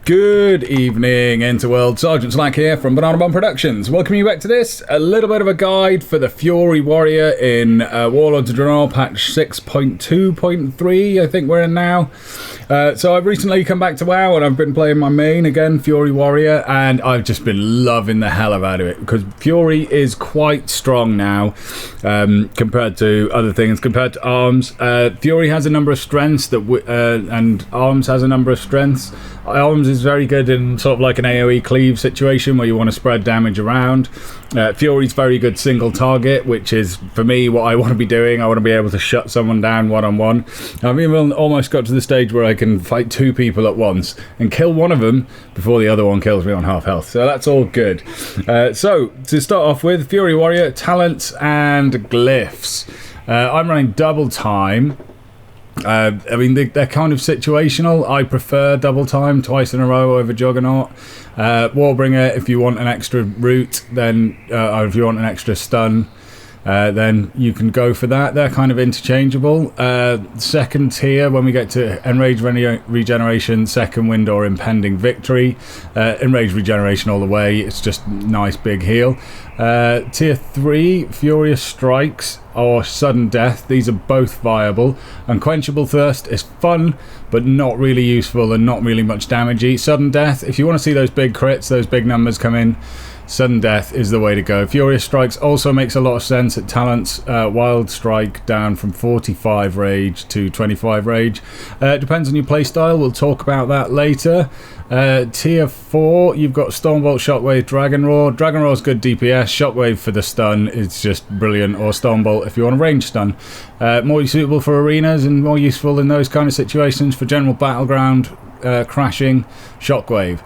Good evening, Interworld. Sergeant Slack here from Banana Bomb Productions. Welcome you back to this. A little bit of a guide for the Fury Warrior in Warlords of Draenor, patch 6.2.3, I think we're in now. So I've recently come back to WoW and I've been playing my main again, Fury Warrior, and I've just been loving the hell out of it because Fury is quite strong now compared to other things, compared to Arms. Fury has a number of strengths and Arms has a number of strengths. Arms is very good in sort of like an AoE cleave situation where you want to spread damage around. Fury's very good single target, which is, for me, what I want to be doing. I want to be able to shut someone down one-on-one. I've even almost got to the stage where I can fight two people at once and kill one of them before the other one kills me on half health. So that's all good. So, to start off with, Fury Warrior, talents and glyphs. I'm running double time. I mean, they're kind of situational. I prefer double time twice in a row over Juggernaut. Warbringer, if you want an extra root, then or if you want an extra stun, then you can go for that. They're kind of interchangeable. Second tier, when we get to Enraged Regeneration, Second Wind or Impending Victory. Enraged Regeneration all the way. It's just nice big heal. Tier 3, Furious Strikes or Sudden Death. These are both viable. Unquenchable Thirst is fun, but not really useful and not really much damagey. Sudden Death, if you want to see those big crits, those big numbers come in, Sudden Death is the way to go. Furious Strikes also makes a lot of sense at talents. Wild Strike down from 45 rage to 25 rage. Depends on your playstyle, we'll talk about that later. Tier 4, you've got Stormbolt, Shockwave, Dragon Roar. Dragon Roar's good DPS, Shockwave for the stun is just brilliant, or Stormbolt if you want a range stun. More suitable for arenas and more useful in those kind of situations. For general battleground, crashing, Shockwave.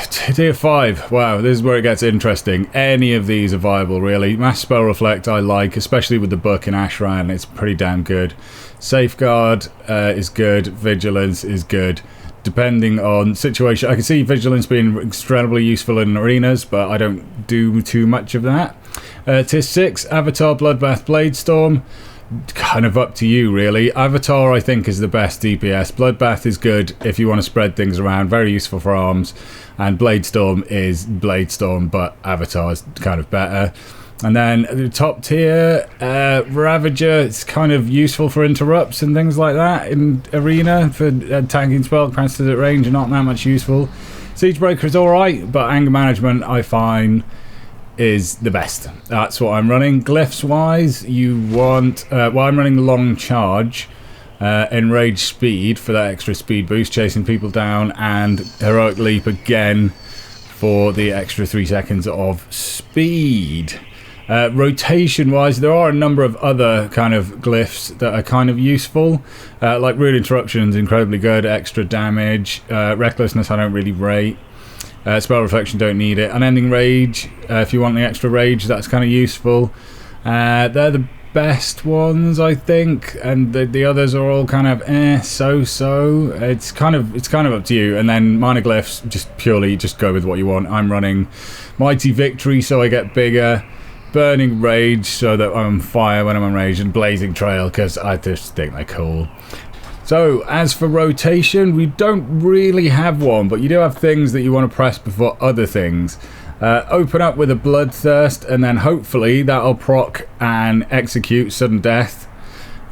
Tier 5, wow, this is where it gets interesting. Any of these are viable, really. Mass Spell Reflect I like, especially with the book in Ashran, it's pretty damn good. Safeguard is good, Vigilance is good. Depending on situation, I can see Vigilance being incredibly useful in arenas, but I don't do too much of that. Tier 6, Avatar, Bloodbath, Bladestorm. Kind of up to you, really. Avatar, I think, is the best DPS. Bloodbath is good if you want to spread things around. Very useful for Arms. And Bladestorm is Bladestorm, but Avatar is kind of better. And then the top tier, Ravager, it's kind of useful for interrupts and things like that in arena. For tanking spell, capacitors at range are not that much useful. Siegebreaker is alright, but anger management, I find, is the best. That's what I'm running. Glyphs wise, you want well, I'm running long charge, enraged speed for that extra speed boost, chasing people down, and heroic leap again for the extra 3 seconds of speed. Rotation wise, there are a number of other kind of glyphs that are kind of useful, like rude interruptions, incredibly good, extra damage. Recklessness I don't really rate. Spell Reflection, don't need it. Unending Rage, if you want the extra rage, that's kind of useful. They're the best ones, I think, and the others are all kind of so-so. It's kind of up to you. And then minor glyphs, just go with what you want. I'm running Mighty Victory, so I get bigger. Burning Rage, so that I'm on fire when I'm on rage, and Blazing Trail, because I just think they're cool. So, as for rotation, we don't really have one, but you do have things that you want to press before other things. Open up with a Bloodthirst, and then hopefully that'll proc and execute Sudden Death,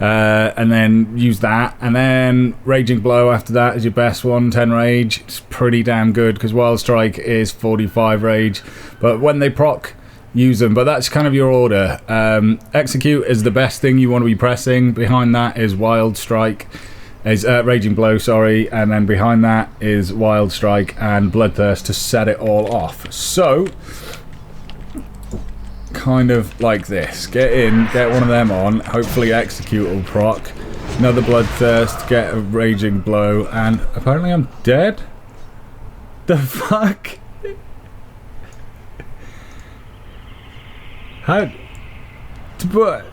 and then use that. And then Raging Blow after that is your best one, 10 rage. It's pretty damn good, because Wild Strike is 45 rage, but when they proc, use them, but that's kind of your order. Execute is the best thing you want to be pressing. Behind that is Wild Strike. Is Raging Blow, sorry, and then behind that is Wild Strike and Bloodthirst to set it all off. So, kind of like this. Get in, get one of them on, hopefully Execute will proc. Another Bloodthirst, get a Raging Blow, and apparently I'm dead? The fuck? How? But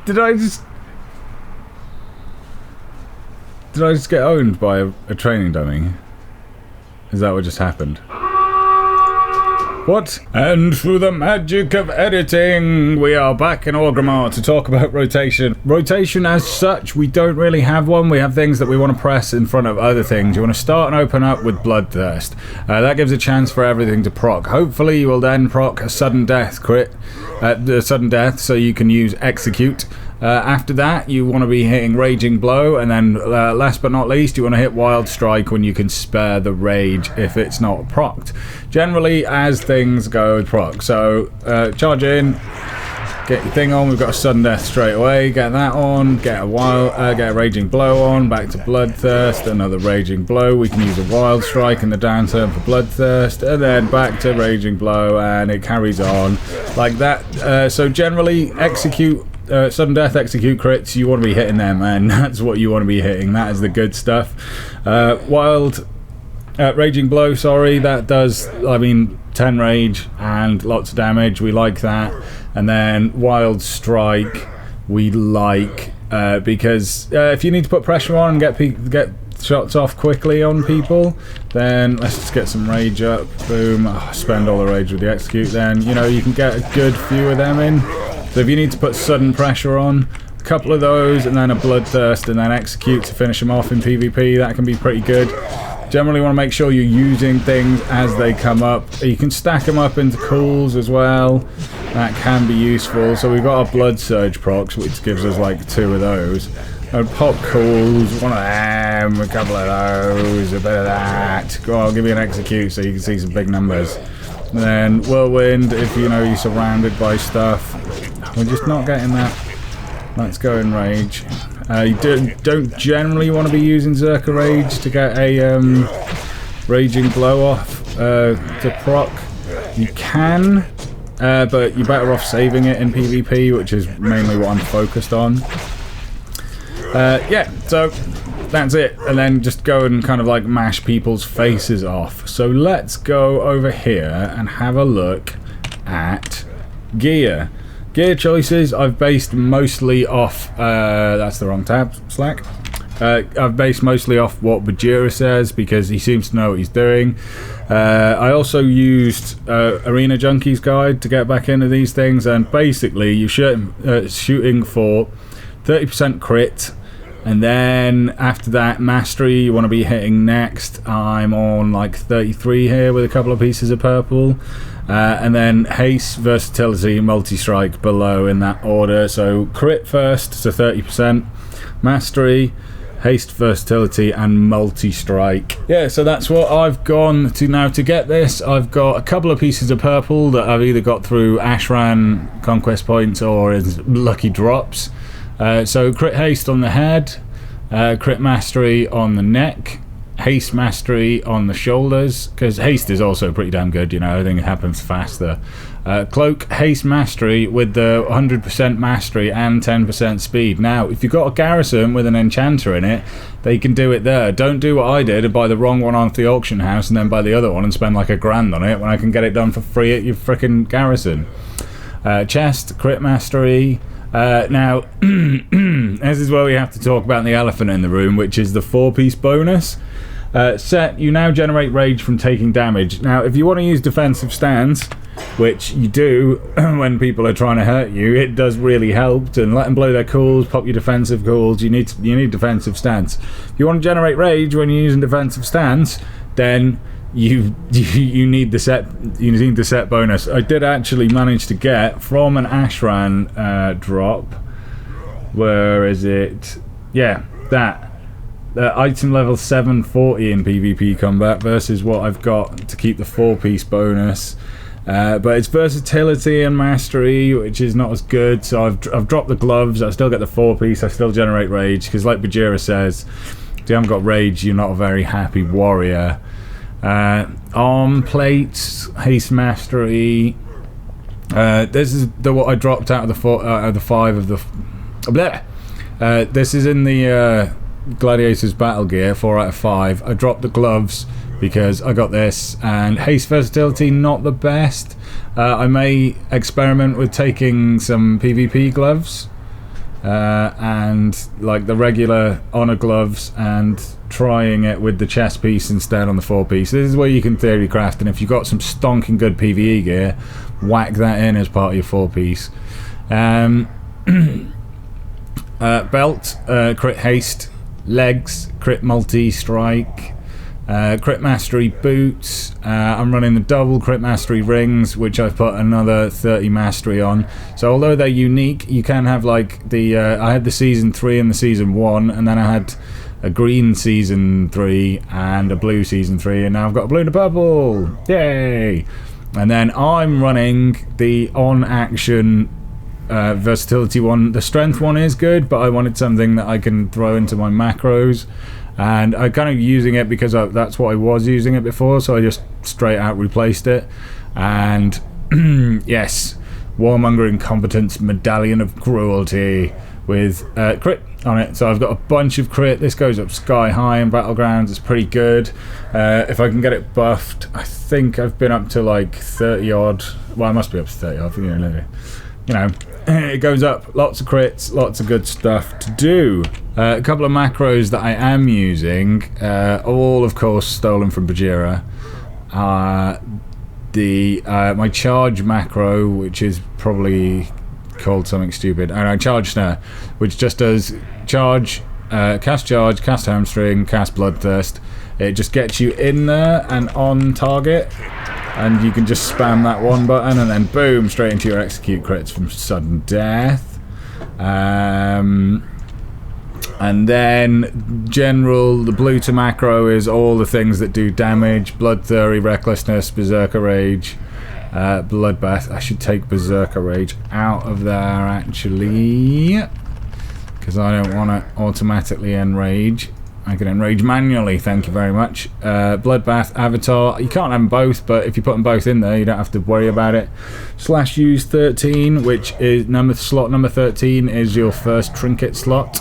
did I just get owned by a training dummy? Is that what just happened? What? And through the magic of editing, we are back in Orgrimmar to talk about rotation. Rotation as such, we don't really have one. We have things that we want to press in front of other things. You want to start and open up with Bloodthirst. That gives a chance for everything to proc. Hopefully you will then proc a sudden death crit, sudden death, so you can use Execute. After that, you want to be hitting Raging Blow, and then last but not least, you want to hit Wild Strike when you can spare the Rage if it's not procced. Generally, as things go with proc. So, charge in, get your thing on. We've got a Sudden Death straight away. Get that on. Get a Raging Blow on. Back to Bloodthirst. Another Raging Blow. We can use a Wild Strike in the downturn for Bloodthirst, and then back to Raging Blow, and it carries on like that. So generally, Execute. Sudden Death, Execute crits, you want to be hitting them, and that's what you want to be hitting. That is the good stuff. Raging Blow, sorry, that does, 10 rage and lots of damage. We like that. And then Wild Strike, we like, because if you need to put pressure on and get shots off quickly on people, then let's just get some rage up. Boom. Spend all the rage with the Execute, then, you can get a good few of them in. So if you need to put sudden pressure on, a couple of those, and then a Bloodthirst, and then Execute to finish them off in PvP, that can be pretty good. Generally want to make sure you're using things as they come up. You can stack them up into cools as well. That can be useful. So we've got our Blood Surge procs, which gives us like 2 of those. Pop cools, one of them, a couple of those, a bit of that. Go on, I'll give you an Execute so you can see some big numbers. And then Whirlwind, if you're surrounded by stuff. We're just not getting that. Let's go in Rage. You don't generally want to be using Zerka Rage to get a Raging Blow off to proc. You can, but you're better off saving it in PvP, which is mainly what I'm focused on. Yeah, so that's it. And then just go and kind of like mash people's faces off. So let's go over here and have a look at gear. Gear choices, I've based mostly off, that's the wrong tab, Slack. I've based mostly off what Bahjeera says, because he seems to know what he's doing. I also used Arena Junkies guide to get back into these things, and basically you're shooting for 30% crit, and then after that, Mastery you want to be hitting next. I'm on like 33 here with a couple of pieces of purple. And then Haste, Versatility, Multi-Strike below in that order. So crit first, so 30%. Mastery, Haste, Versatility, and Multi-Strike. Yeah, so that's what I've gone to now to get this. I've got a couple of pieces of purple that I've either got through Ashran Conquest points or as lucky drops. So crit Haste on the head, crit Mastery on the neck, Haste Mastery on the shoulders, because Haste is also pretty damn good, everything happens faster. Cloak, Haste Mastery with the 100% Mastery and 10% speed. Now, if you've got a garrison with an enchanter in it, they can do it there. Don't do what I did and buy the wrong one off the auction house and then buy the other one and spend like $1,000 on it when I can get it done for free at your frickin' garrison. Chest, crit Mastery. Now, this is where we have to talk about the elephant in the room, which is the 4-piece bonus. Set, you now generate rage from taking damage. Now, if you want to use defensive stance, which you do when people are trying to hurt you, it does really help. And let them blow their cools, pop your defensive cools. You need defensive stance. If you want to generate rage when you're using defensive stance, then you need the set bonus. I did actually manage to get from an Ashran drop. Where is it? Yeah, that. Item level 740 in PvP combat versus what I've got to keep the 4-piece bonus. But it's versatility and mastery, which is not as good. So I've dropped the gloves. I still get the 4-piece. I still generate rage, because like Bahjeera says, if you haven't got rage, you're not a very happy warrior. Arm plates, haste mastery. This is what I dropped out of the 5 of the. This is in the Gladiators battle gear, 4 out of 5. I dropped the gloves because I got this, and haste versatility not the best. I may experiment with taking some PvP gloves and like the regular honor gloves and trying it with the chest piece instead on the 4-piece. This is where you can theory craft, and if you've got some stonking good PvE gear, whack that in as part of your 4-piece. Belt, crit haste, legs, crit multi-strike, crit mastery boots. I'm running the double crit mastery rings, which I've put another 30 mastery on. So although they're unique, you can have like the I had the season 3 and the season 1, and then I had a green season 3 and a blue season 3, and now I've got a blue and a purple. Yay! And then I'm running the on-action versatility one. The strength one is good, but I wanted something that I can throw into my macros, and I'm kind of using it because that's what I was using it before, so I just straight out replaced it. And yes, warmongering competence, medallion of cruelty with crit on it. So I've got a bunch of crit. This goes up sky high in Battlegrounds. It's pretty good. If I can get it buffed, I think I've been up to like 30 odd. Well, I must be up to 30 odd. You know, it goes up. Lots of crits, lots of good stuff to do. A couple of macros that I am using, all of course stolen from Bahjeera. My charge macro, which is probably called something stupid, and charge snare, which just does charge, cast hamstring, cast bloodthirst. It just gets you in there and on target, and you can just spam that one button and then boom, straight into your execute crits from sudden death. And then general, the blue to macro is all the things that do damage: blood theory, recklessness, berserker rage, bloodbath. I should take berserker rage out of there actually, because I don't want to automatically enrage. I can enrage manually, thank you very much. Bloodbath, avatar, you can't have them both, but if you put them both in there, you don't have to worry about it. Slash use 13, which is slot number 13 is your first trinket slot,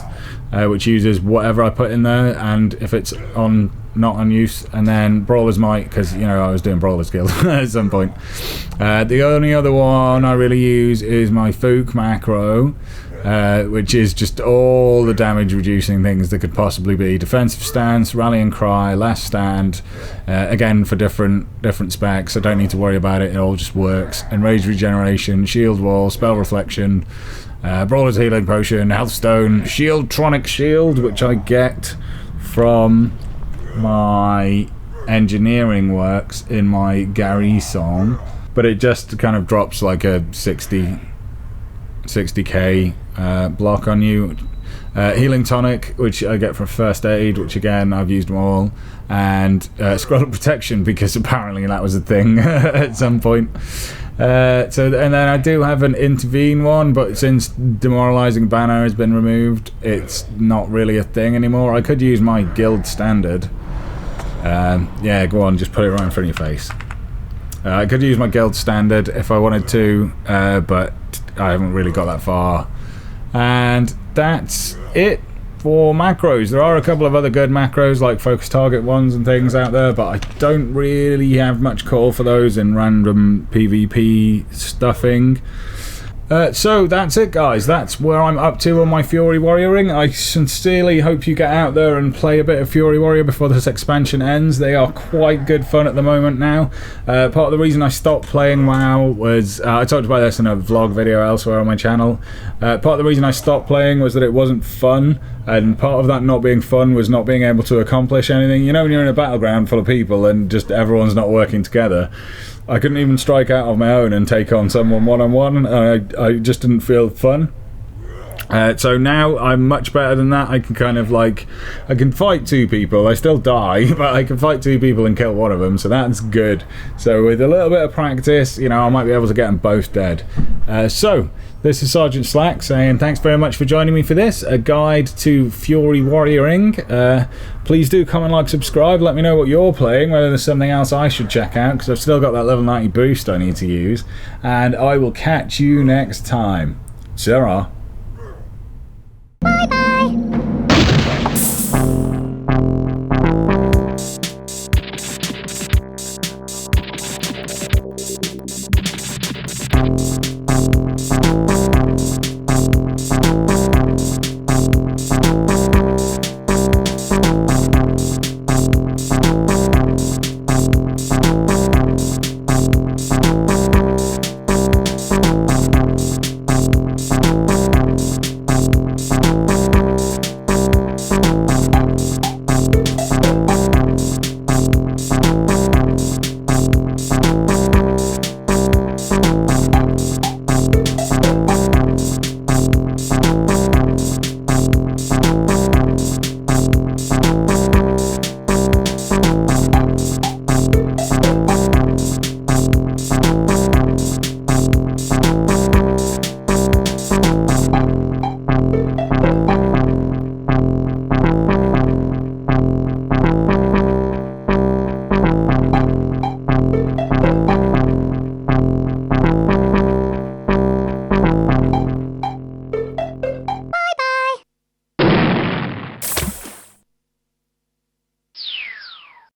which uses whatever I put in there, and if it's on not on use, and then Brawler's Might, because you know I was doing Brawler's Guild at some point. The only other one I really use is my Fook macro, which is just all the damage reducing things that could possibly be: defensive stance, rallying cry, last stand, again for different specs. I don't need to worry about it, it all just works. Enrage regeneration, shield wall, spell reflection, Brawler's healing potion, health stone, tronic shield, which I get from my engineering works in my Gary song, but it just kind of drops like a 60k block on you. Healing tonic, which I get from first aid, which again I've used them all, and scroll protection, because apparently that was a thing at some point. And then I do have an intervene one, but since demoralizing banner has been removed, it's not really a thing anymore. I could use my guild standard. Yeah, go on, just put it right in front of your face. I could use my guild standard if I wanted to, but I haven't really got that far. And that's it for macros. There are a couple of other good macros, like focus target ones and things out there, but I don't really have much call for those in random PvP stuffing. So that's it, guys. That's where I'm up to on my Fury Warrioring. I sincerely hope you get out there and play a bit of Fury Warrior before this expansion ends. They are quite good fun at the moment now. Part of the reason I stopped playing WoW was, I talked about this in a vlog video elsewhere on my channel. Part of the reason I stopped playing was that it wasn't fun, and part of that not being fun was not being able to accomplish anything. You know, when you're in a battleground full of people and just everyone's not working together, I couldn't even strike out of my own and take on someone one-on-one. I just didn't feel fun. So now I'm much better than that. I can kind of like, I can fight two people. I still die, but I can fight two people and kill one of them, so that's good. So with a little bit of practice, you know, I might be able to get them both dead. So this is Sergeant Slack saying thanks very much for joining me for this, a guide to Fury Warrioring. Please do comment, like, subscribe, let me know what you're playing, whether there's something else I should check out, because I've still got that level 90 boost I need to use, and I will catch you next time. Sarah.